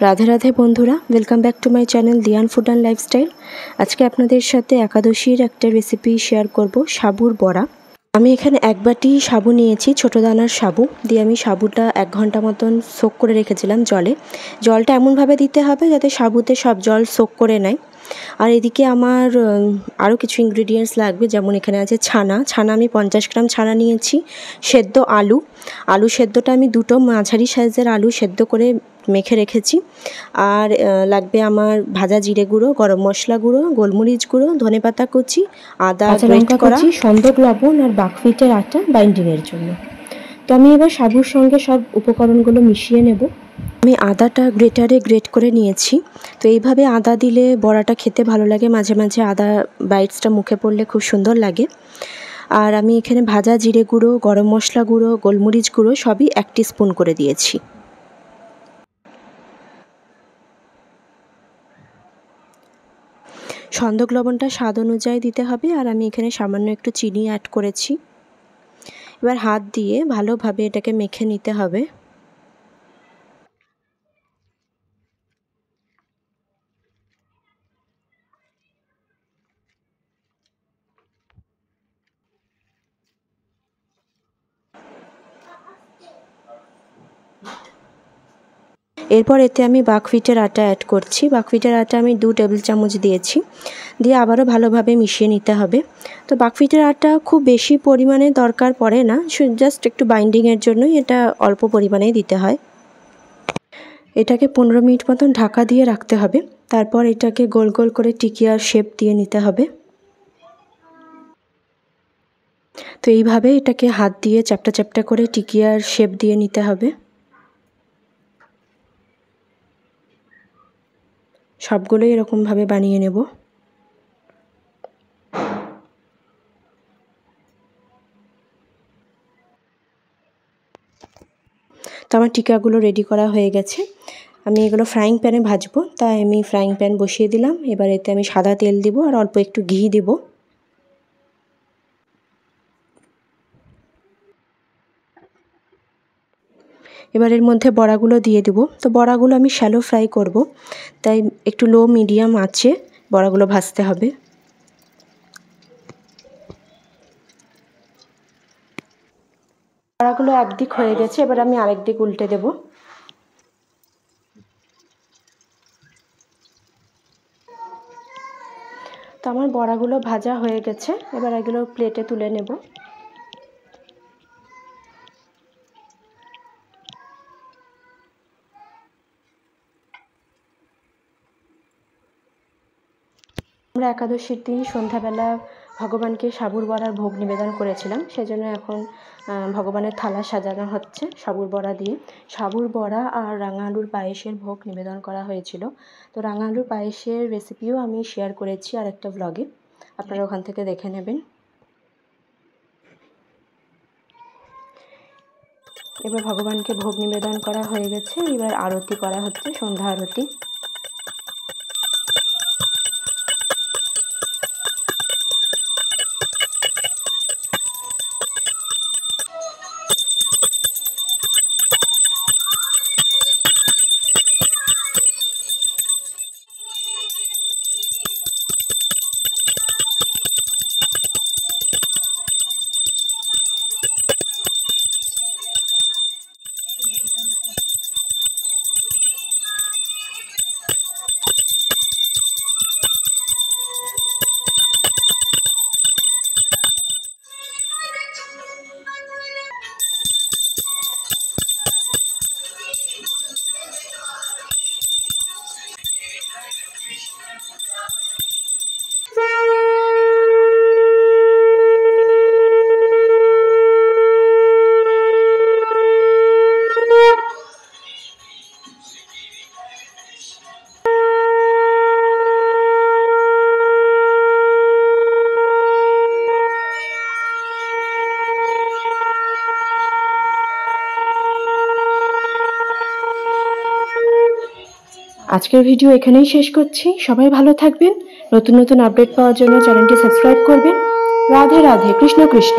রাধে রাধে বন্ধুরা, welcome back to my channel দিয়ান food and lifestyle. আজকে আপনাদের সাথে একাদশীর একটা রেসিপি শেয়ার করব, সাবুর বড়া। আমি এখানে এক বাটি সাবু নিয়েছি, ছোটো দানার সাবু দিয়ে আমি সাবুটা 1 ঘন্টা মতন সোক করে রেখেছিলাম জলে। জলটা এমনভাবে দিতে হবে যাতে সাবুতে সব জল সোক করে নেয়। আর এদিকে আমার আরও কিছু ইনগ্রিডিয়েন্টস লাগবে, যেমন এখানে আছে ছানা আমি 50 গ্রাম ছানা নিয়েছি, সেদ্ধ আলু সেদ্ধটা আমি দুটো মাঝারি সাইজের আলু সেদ্ধ করে মেখে রেখেছি। আর লাগবে আমার ভাজা জিরে গুঁড়ো, গরম মশলা গুঁড়ো, গোলমরিচ গুঁড়ো, ধনেপাতা কুচি, আদা গ্রেট করা, সন্দক লবণ আর বাকফিটের আটা বাইন্ডিংয়ের জন্য। তো আমি এবার সাবুর সঙ্গে সব উপকরণগুলো মিশিয়ে নেব। আমি আদাটা গ্রেটারে গ্রেট করে নিয়েছি। তো এইভাবে আদা দিলে বড়াটা খেতে ভালো লাগে, মাঝে মাঝে আদা বাইটসটা মুখে পড়লে খুব সুন্দর লাগে। আর আমি এখানে ভাজা জিরে গুঁড়ো, গরম মশলা গুঁড়ো, গোলমরিচ গুঁড়ো সবই 1 টিস্পুন করে দিয়েছি। সন্দক লবণটা স্বাদ অনুযায়ী দিতে হবে, আর আমি এখানে সামান্য একটু চিনি অ্যাড করেছি। এবার হাত দিয়ে ভালোভাবে এটাকে মেখে নিতে হবে। এরপর এতে আমি বাকফিটের আটা অ্যাড করছি। বাকফিটের আটা আমি 2 টেবিল চামচ দিয়েছি, দিয়ে আবারও ভালোভাবে মিশিয়ে নিতে হবে। তো বাকফিটের আটা খুব বেশি পরিমাণে দরকার পড়ে না, জাস্ট একটু বাইন্ডিংয়ের জন্যই এটা অল্প পরিমাণেই দিতে হয়। এটাকে 15 মিনিট মতন ঢাকা দিয়ে রাখতে হবে। তারপর এটাকে গোল গোল করে টিকিয়ার শেপ দিয়ে নিতে হবে। তো এইভাবে এটাকে হাত দিয়ে চ্যাপ্টা চ্যাপ্টা করে টিকিয়ার শেপ দিয়ে নিতে হবে। সবগুলোই এরকমভাবে বানিয়ে নেব। তো আমার টিকাগুলো রেডি করা হয়ে গেছে। আমি এগুলো ফ্রাইং প্যানে ভাজবো, তাই আমি ফ্রাইং প্যান বসিয়ে দিলাম। এবার এতে আমি সাদা তেল দিব আর অল্প একটু ঘি দিব। এবার এর মধ্যে বড়াগুলো দিয়ে দেব। তো বড়াগুলো আমি শ্যালো ফ্রাই করব, তাই একটু লো মিডিয়াম আঁচে বড়াগুলো ভাজতে হবে। বড়াগুলো একদিক হয়ে গেছে, এবার আমি আরেক দিক উল্টে দেব। তো আমার বড়াগুলো ভাজা হয়ে গেছে, এবার এগুলো প্লেটে তুলে নেব। আমরা একাদশীর দিন সন্ধ্যাবেলা ভগবানকে সাবুর বড়ার ভোগ নিবেদন করেছিলাম, সেজন্য এখন ভগবানের থালা সাজানো হচ্ছে সাবুর বড়া দিয়ে। সাবুর বড়া আর রাঙা আলুর পায়েসের ভোগ নিবেদন করা হয়েছিল। তো রাঙা আলুর পায়েসের রেসিপিও আমি শেয়ার করেছি আর একটা ব্লগে, আপনারা ওখান থেকে দেখে নেবেন। এবার ভগবানকে ভোগ নিবেদন করা হয়ে গেছে, এবার আরতি করা হচ্ছে, সন্ধ্যা আরতি। আজকের ভিডিও এখানেই শেষ করছি। সবাই ভালো থাকবেন। নতুন নতুন আপডেট পাওয়ার জন্য চ্যানেলটি সাবস্ক্রাইব করবেন। রাধে রাধে, কৃষ্ণ কৃষ্ণ।